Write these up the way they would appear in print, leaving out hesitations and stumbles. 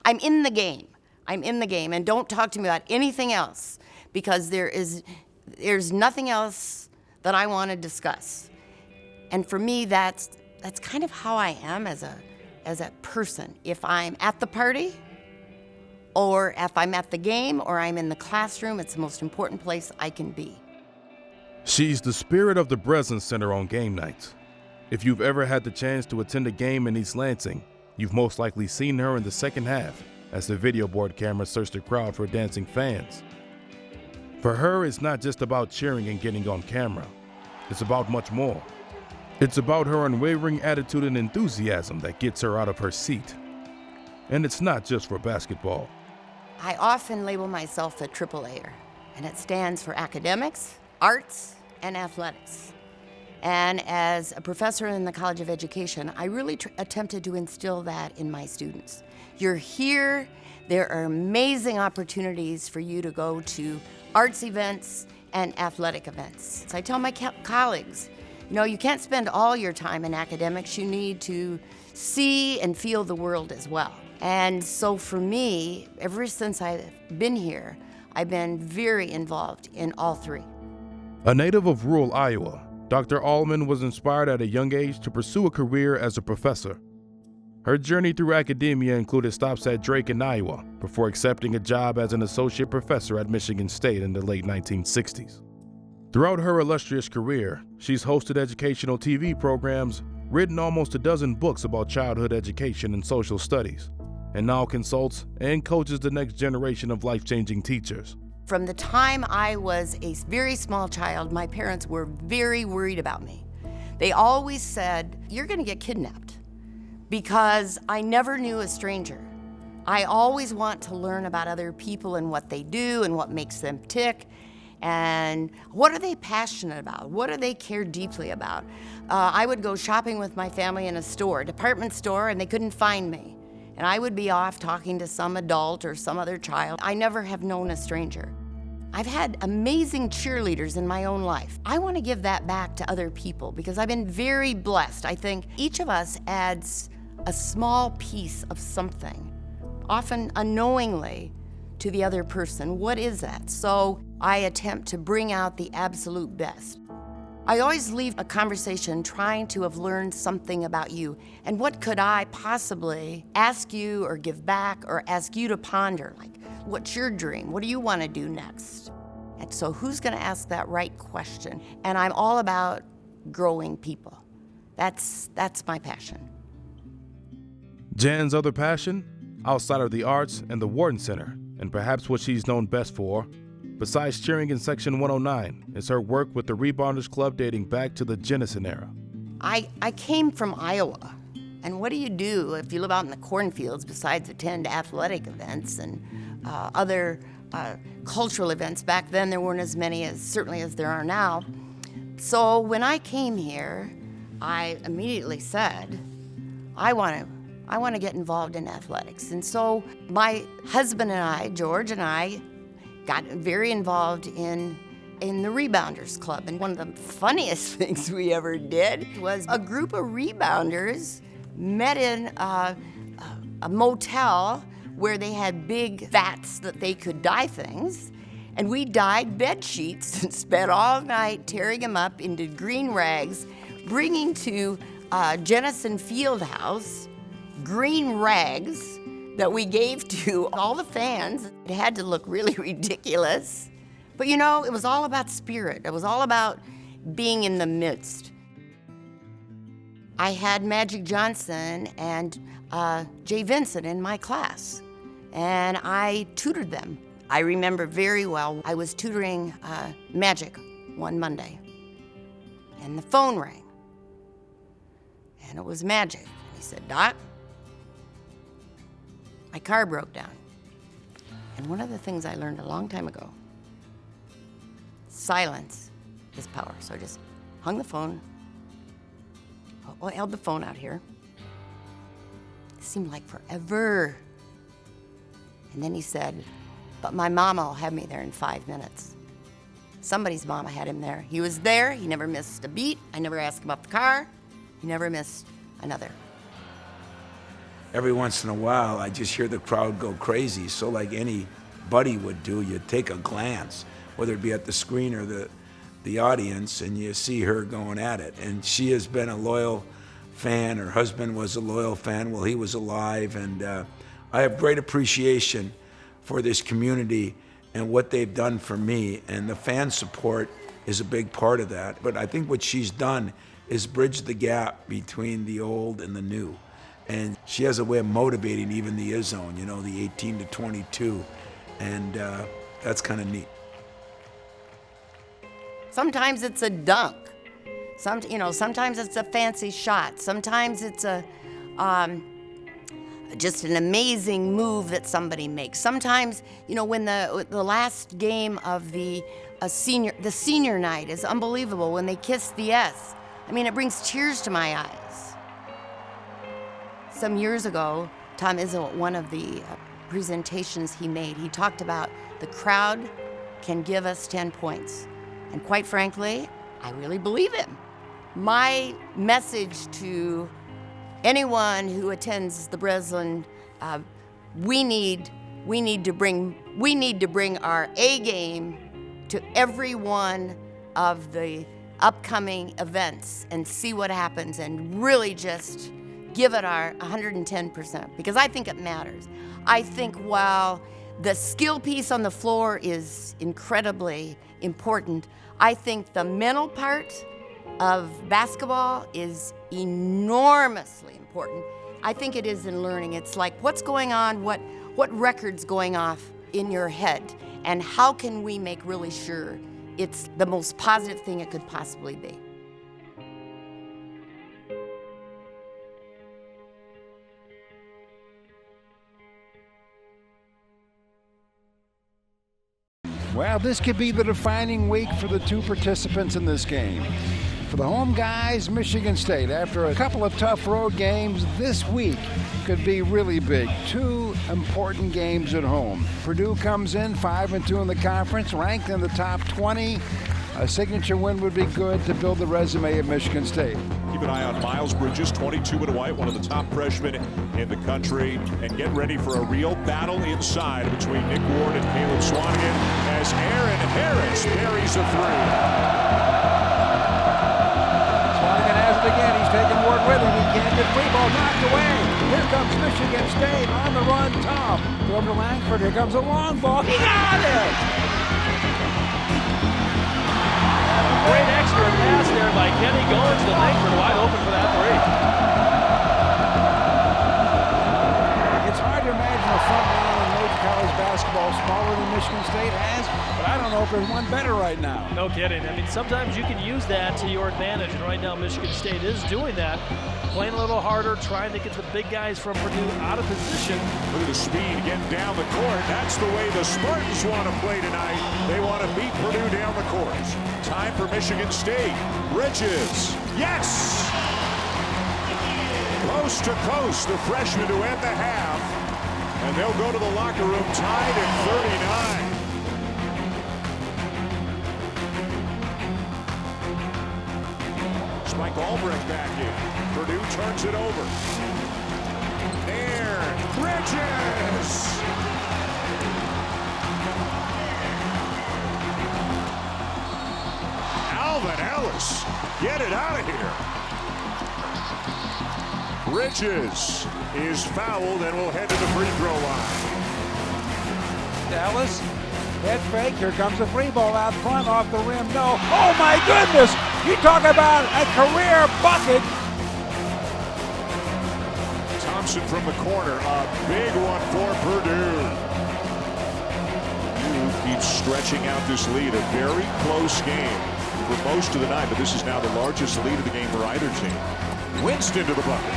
I'm in the game. I'm in the game, and don't talk to me about anything else, because there's nothing else that I want to discuss. And for me, that's kind of how I am as a person. If I'm at the party, or if I'm at the game, or I'm in the classroom, it's the most important place I can be. She's the spirit of the Breslin Center on game nights. If you've ever had the chance to attend a game in East Lansing, you've most likely seen her in the second half as the video board camera searched the crowd for dancing fans. For her, it's not just about cheering and getting on camera. It's about much more. It's about her unwavering attitude and enthusiasm that gets her out of her seat. And it's not just for basketball. I often label myself a AAA-er, and it stands for academics, arts, and athletics. And as a professor in the College of Education, I really attempted to instill that in my students. You're here, there are amazing opportunities for you to go to arts events and athletic events. So I tell my colleagues, you can't spend all your time in academics, you need to see and feel the world as well. And so for me, ever since I've been here, I've been very involved in all three. A native of rural Iowa, Dr. Alleman was inspired at a young age to pursue a career as a professor. Her journey through academia included stops at Drake in Iowa before accepting a job as an associate professor at Michigan State in the late 1960s. Throughout her illustrious career, she's hosted educational TV programs, written almost a dozen books about childhood education and social studies, and now consults and coaches the next generation of life-changing teachers. From the time I was a very small child, my parents were very worried about me. They always said, "You're going to get kidnapped," because I never knew a stranger. I always want to learn about other people and what they do and what makes them tick, and what are they passionate about? What do they care deeply about? I would go shopping with my family in a department store, and they couldn't find me. And I would be off talking to some adult or some other child. I never have known a stranger. I've had amazing cheerleaders in my own life. I want to give that back to other people because I've been very blessed. I think each of us adds a small piece of something, often unknowingly, to the other person. What is that? So I attempt to bring out the absolute best. I always leave a conversation trying to have learned something about you, and what could I possibly ask you or give back or ask you to ponder, like, what's your dream? What do you want to do next? And so who's going to ask that right question? And I'm all about growing people. That's my passion. Jan's other passion, outside of the arts and the Wharton Center, and perhaps what she's known best for, besides cheering in Section 109, is her work with the Rebounders Club dating back to the Jennison era. I came from Iowa, and what do you do if you live out in the cornfields besides attend athletic events and other cultural events? Back then there weren't as many certainly as there are now. So when I came here, I immediately said, I want to get involved in athletics. And so my husband and I, George and I, got very involved in the Rebounders Club. And one of the funniest things we ever did was a group of rebounders met in a motel where they had big vats that they could dye things. And we dyed bed sheets and spent all night tearing them up into green rags, bringing to Jennison Fieldhouse green rags that we gave to all the fans. It had to look really ridiculous. But it was all about spirit. It was all about being in the midst. I had Magic Johnson and Jay Vincent in my class, and I tutored them. I remember very well, I was tutoring Magic one Monday, and the phone rang, and it was Magic. He said, "Doc, my car broke down." And one of the things I learned a long time ago, silence is power. So I just hung the phone. I held the phone out here. It seemed like forever. And then he said, "But my mama will have me there in 5 minutes." Somebody's mama had him there. He was there. He never missed a beat. I never asked him about the car. He never missed another. every once in a while, I just hear the crowd go crazy. So like anybody would do, you take a glance, whether it be at the screen or the audience, and you see her going at it. And she has been a loyal fan. Her husband was a loyal fan while he was alive. And I have great appreciation for this community and what they've done for me. And the fan support is a big part of that. But I think what she's done is bridge the gap between the old and the new. And she has a way of motivating even the zone, you know, the 18 to 22. And that's kind of neat. Sometimes it's a dunk. Sometimes it's a fancy shot. Sometimes it's just an amazing move that somebody makes. Sometimes, when the last game of the senior night is unbelievable, when they kiss the S. I mean, it brings tears to my eyes. Some years ago, Tom Izzo, one of the presentations he made, he talked about the crowd can give us 10 points. And quite frankly, I really believe him. My message to anyone who attends the Breslin, we need to bring our A game to every one of the upcoming events and see what happens, and really just give it our 110%, because I think it matters. I think while the skill piece on the floor is incredibly important, I think the mental part of basketball is enormously important. I think it is in learning. It's like, what's going on, what record's going off in your head, and how can we make really sure it's the most positive thing it could possibly be. Well, this could be the defining week for the two participants in this game. For the home guys, Michigan State, after a couple of tough road games, this week could be really big. Two important games at home. Purdue comes in 5-2 in the conference, ranked in the top 20. A signature win would be good to build the resume of Michigan State. Keep an eye on Miles Bridges, 22 and white, one of the top freshmen in the country. And get ready for a real battle inside between Nick Ward and Caleb Swanigan as Aaron Harris buries a three. Swanigan has it again. He's taking Ward with him. He can't get free ball knocked away. Here comes Michigan State on the run. Tom. Over to Langford. Here comes a long ball. He got it! Great extra pass there by Kenny Goins to Langford, wide open for that three. It's hard to imagine a front line in major college basketball smaller than Michigan State has, but I don't know if there's one better right now. No kidding. I mean, sometimes you can use that to your advantage, and right now Michigan State is doing that. Playing a little harder, trying to get the big guys from Purdue out of position. Look at the speed getting down the court. That's the way the Spartans want to play tonight. They want to beat Purdue down the court. Time for Michigan State. Bridges. Yes! Coast to coast, the freshman to end the half. And they'll go to the locker room tied at 39. Mike Albrecht back in. Purdue turns it over. There, Bridges! Alvin Ellis, get it out of here. Bridges is fouled and will head to the free throw line. Ellis, head fake. Here comes a free ball out front off the rim. No. Oh my goodness! You talk about a career bucket. Thompson from the corner, a big one for Purdue. Purdue keeps stretching out this lead, a very close game for most of the night, but this is now the largest lead of the game for either team. Winston to the bucket.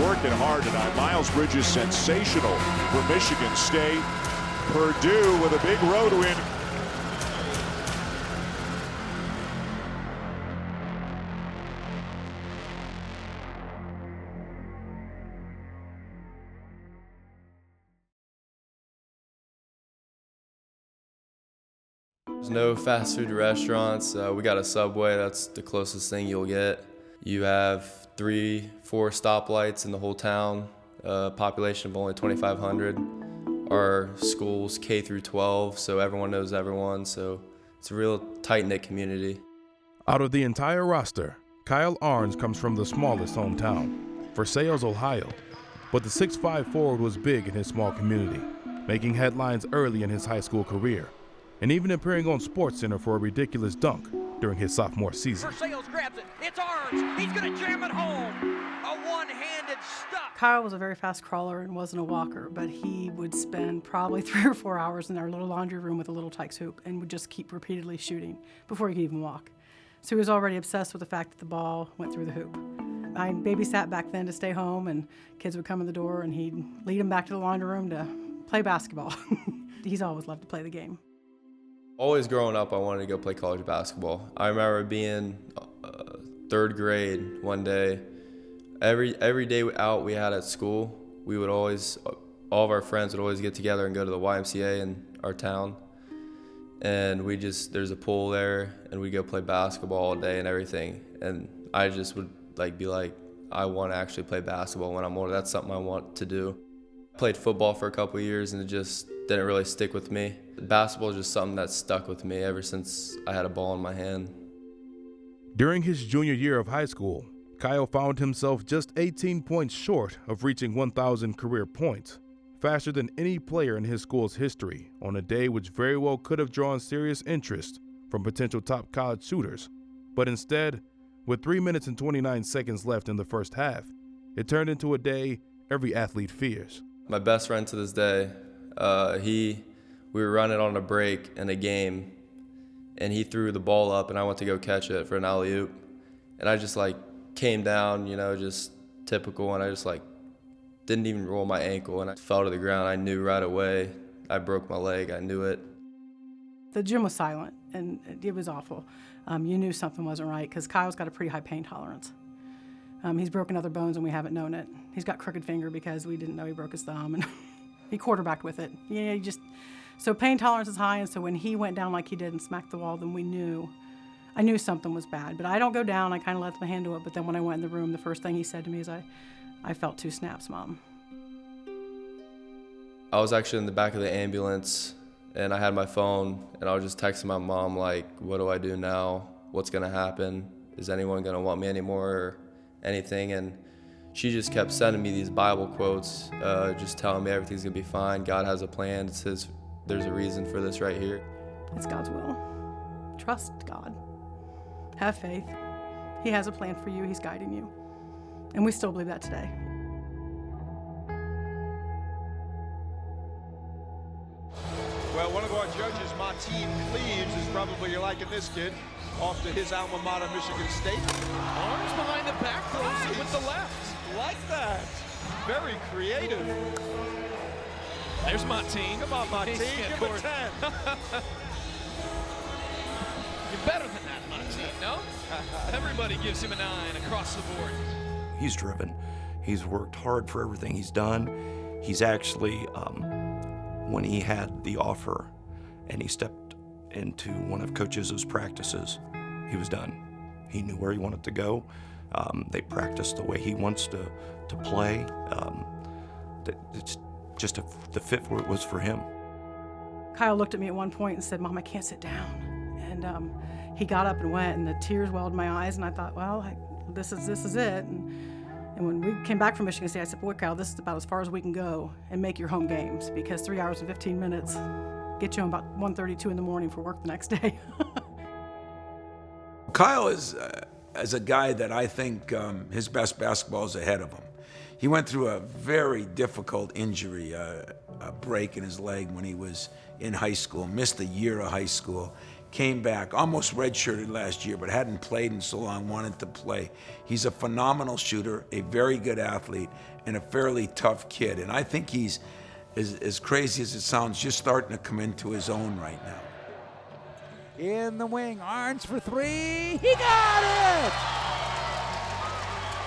Working hard tonight. Miles Bridges sensational for Michigan State. Purdue with a big road win. There's no fast food restaurants. We got a Subway. That's the closest thing you'll get. You have 3-4 stoplights in the whole town, population of only 2,500. Our school's K through 12, so everyone knows everyone, so it's a real tight-knit community. Out of the entire roster, Kyle Ahrens comes from the smallest hometown, Versailles, Ohio. But the 6'5" forward was big in his small community, making headlines early in his high school career, and even appearing on SportsCenter for a ridiculous dunk during his sophomore season. Versailles grabs it. It's Ahrens. He's going to jam it home. A one-handed stop. Kyle was a very fast crawler and wasn't a walker, but he would spend probably 3 or 4 hours in our little laundry room with a little Tykes hoop and would just keep repeatedly shooting before he could even walk. So he was already obsessed with the fact that the ball went through the hoop. I babysat back then to stay home, and kids would come in the door and he'd lead them back to the laundry room to play basketball. He's always loved to play the game. Always growing up, I wanted to go play college basketball. I remember being 3rd grade one day. Every day out we had at school, we would always, all of our friends would always get together and go to the YMCA in our town. And there's a pool there, and we'd go play basketball all day and everything. And I just would be like, I want to actually play basketball when I'm older. That's something I want to do. I played football for a couple of years, and it just didn't really stick with me. Basketball is just something that stuck with me ever since I had a ball in my hand. During his junior year of high school, Kyle found himself just 18 points short of reaching 1,000 career points, faster than any player in his school's history, on a day which very well could have drawn serious interest from potential top college shooters. But instead, with 3 minutes and 29 seconds left in the first half, it turned into a day every athlete fears. My best friend to this day, we were running on a break in a game, and he threw the ball up, and I went to go catch it for an alley-oop. And I just came down, just typical, and I just didn't even roll my ankle, and I fell to the ground. I knew right away. I broke my leg. I knew it. The gym was silent, and it was awful. You knew something wasn't right because Kyle's got a pretty high pain tolerance. He's broken other bones, and we haven't known it. He's got crooked finger because we didn't know he broke his thumb, and he quarterbacked with it. So pain tolerance is high, and so when he went down like he did and smacked the wall, then I knew something was bad. But I don't go down. I kind of let them handle it. But then when I went in the room, the first thing he said to me is, I felt 2 snaps, Mom. I was actually in the back of the ambulance, and I had my phone, and I was just texting my mom, what do I do now? What's going to happen? Is anyone going to want me anymore or anything? And she just kept sending me these Bible quotes, just telling me everything's going to be fine. God has a plan. There's a reason for this right here. It's God's will. Trust God. Have faith. He has a plan for you. He's guiding you. And we still believe that today. Well, one of our judges, Martine Cleaves, is probably liking this kid off to his alma mater, Michigan State. Arms behind the back, throws it with the left. Like that. Very creative. There's Martine. Come on, Martine, give him a 10. You're better than that, Martine, no? Everybody gives him a 9 across the board. He's driven. He's worked hard for everything he's done. He's actually, when he had the offer and he stepped into one of Coach Izzo's practices, he was done. He knew where he wanted to go. They practiced the way he wants to play. It's just the fit for it was for him. Kyle looked at me at one point and said, Mom, I can't sit down. And he got up and went, and the tears welled in my eyes, and I thought, well, this is it. And when we came back from Michigan State, I said, boy, Kyle, this is about as far as we can go and make your home games, because 3 hours and 15 minutes get you home about 1:32 in the morning for work the next day. Kyle is a guy that I think his best basketball is ahead of him. He went through a very difficult injury, a break in his leg when he was in high school, missed a year of high school, came back, almost redshirted last year, but hadn't played in so long, wanted to play. He's a phenomenal shooter, a very good athlete, and a fairly tough kid. And I think he's, as crazy as it sounds, just starting to come into his own right now. In the wing, Ahrens for 3. He got it!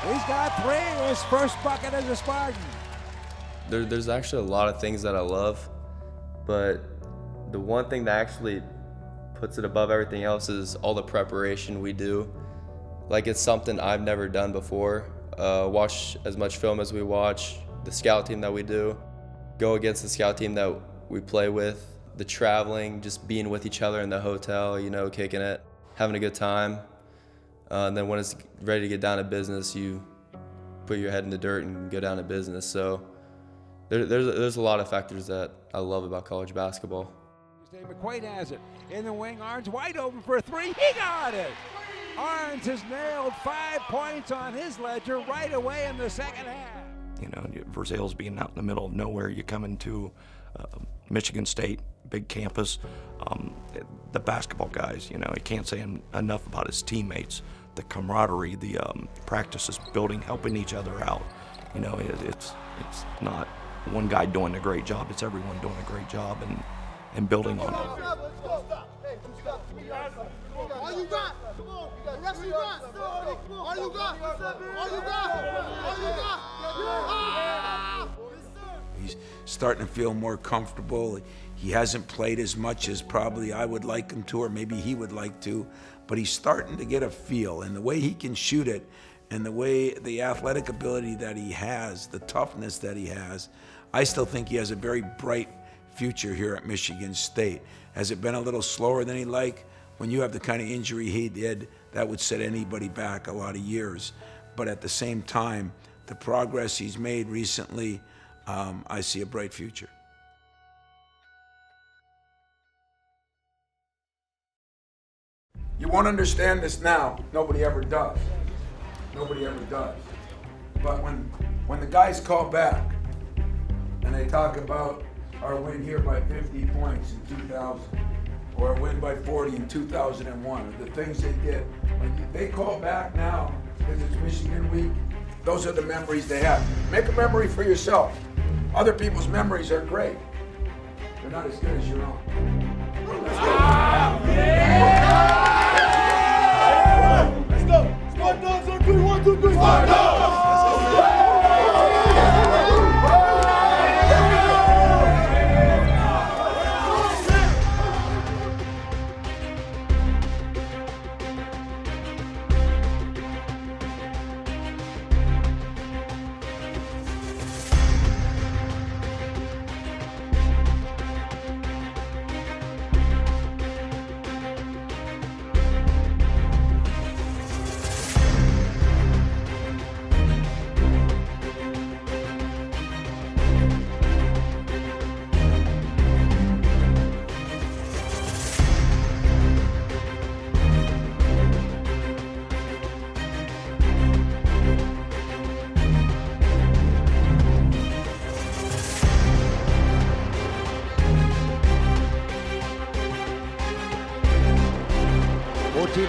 He's got 3, his first bucket as a Spartan. There's actually a lot of things that I love, but the one thing that actually puts it above everything else is all the preparation we do. like it's something I've never done before. Watch as much film as we watch, the scout team that we do, go against the scout team that we play with, the traveling, just being with each other in the hotel, you know, kicking it, having a good time. And then when it's ready to get down to business, you put your head in the dirt and go down to business. So there's a lot of factors that I love about college basketball. McQuaid has it in the wing. Ahrens wide open for a three. He got it. Ahrens has nailed 5 points on his ledger right away in the second half. You know, Versailles being out in the middle of nowhere, you come into Michigan State, big campus. The basketball guys, you know, he can't say enough about his teammates, the camaraderie, the practices, building, helping each other out. You know, it's not one guy doing a great job, it's everyone doing a great job and building on it. All you got, come on, the rest you got, all you got, all you got. He's starting to feel more comfortable. He hasn't played as much as probably I would like him to, or maybe he would like to, but he's starting to get a feel, and the way he can shoot it, and the way the athletic ability that he has, the toughness that he has, I still think he has a very bright future here at Michigan State. Has it been a little slower than he'd like? When you have the kind of injury he did, that would set anybody back a lot of years. But at the same time, the progress he's made recently, I see a bright future. You won't understand this now. Nobody ever does. Nobody ever does. But when the guys call back and they talk about our win here by 50 points in 2000, or a win by 40 in 2001, or the things they did, when they call back now because it's Michigan week, those are the memories they have. Make a memory for yourself. Other people's memories are great. They're not as good as your own. Let's go! Spartans on 3, 1, 2, 3, Spartans!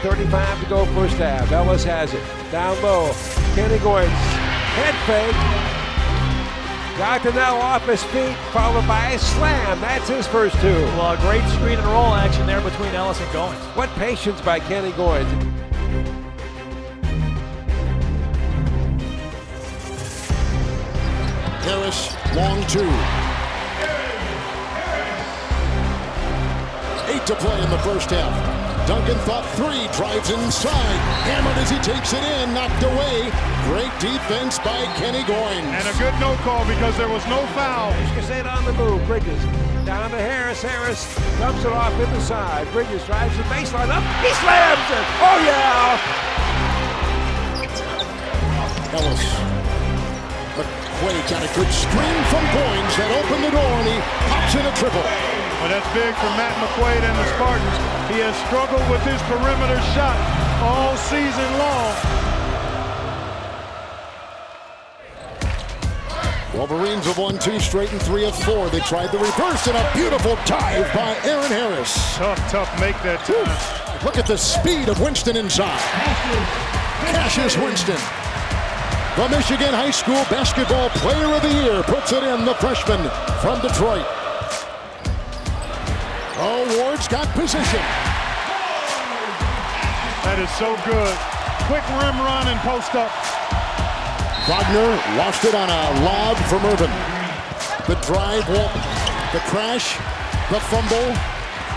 .35 to go first half. Ellis has it. Down low. Kenny Goins. Head fake. Got to now off his feet, followed by a slam. That's his first two. Well, a great screen and roll action there between Ellis and Goins. What patience by Kenny Goins. Harris, long two. 8 to play in the first half. Duncan thought 3, drives inside, hammered as he takes it in, knocked away. Great defense by Kenny Goins. And a good no call because there was no foul. Michigan State on the move. Bridges down to Harris. Harris dumps it off in the side. Bridges drives the baseline up. He slams it. Oh yeah! Ellis. McQuaid got a good screen from Goins that opened the door, and he pops in a triple. Well, that's big for Matt McQuaid and the Spartans. He has struggled with his perimeter shot all season long. Wolverines have won 2 straight and 3 of 4. They tried the reverse and a beautiful dive by Aaron Harris. Tough make that time. Look at the speed of Winston inside. Cassius Winston. The Michigan High School Basketball Player of the Year puts it in, the freshman from Detroit. Oh, Ward's got position. That is so good. Quick rim run and post up. Wagner lost it on a lob from Irvin. The drive, the crash, the fumble.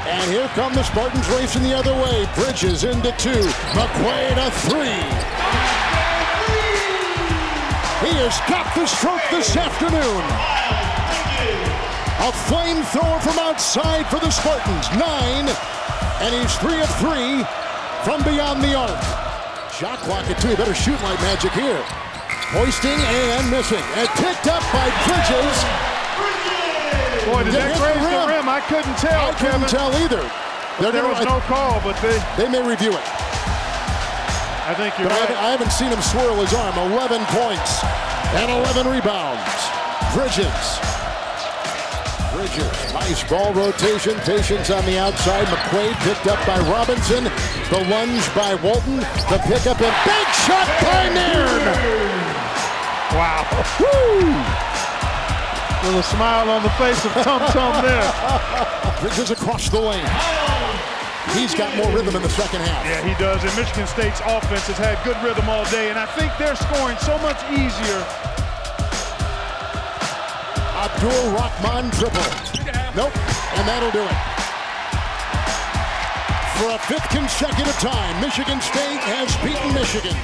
And here come the Spartans racing the other way. Bridges into 2. McQuaid a 3. He has got the stroke this afternoon. A flamethrower from outside for the Spartans. 9. And he's 3 of 3 from beyond the arc. Shot clock at 2. Better shoot like magic here. Hoisting and missing. And picked up by Bridges. Boy, did that graze the rim? I couldn't tell, Kevin. I couldn't tell either. There was no call, but they may review it. I think you're right. I haven't seen him swirl his arm. 11 points and 11 rebounds. Bridges, nice ball rotation. Patience on the outside. McQuaid picked up by Robinson. The lunge by Walton. The pickup and big shot by Nairn. Wow. Woo! With a smile on the face of Tum Tum there. Bridges across the lane. He's got more rhythm in the second half. Yeah, he does. And Michigan State's offense has had good rhythm all day, and I think they're scoring so much easier. Abdul Rahman triple. Nope, and that'll do it. For a 5th consecutive time, Michigan State has beaten Michigan.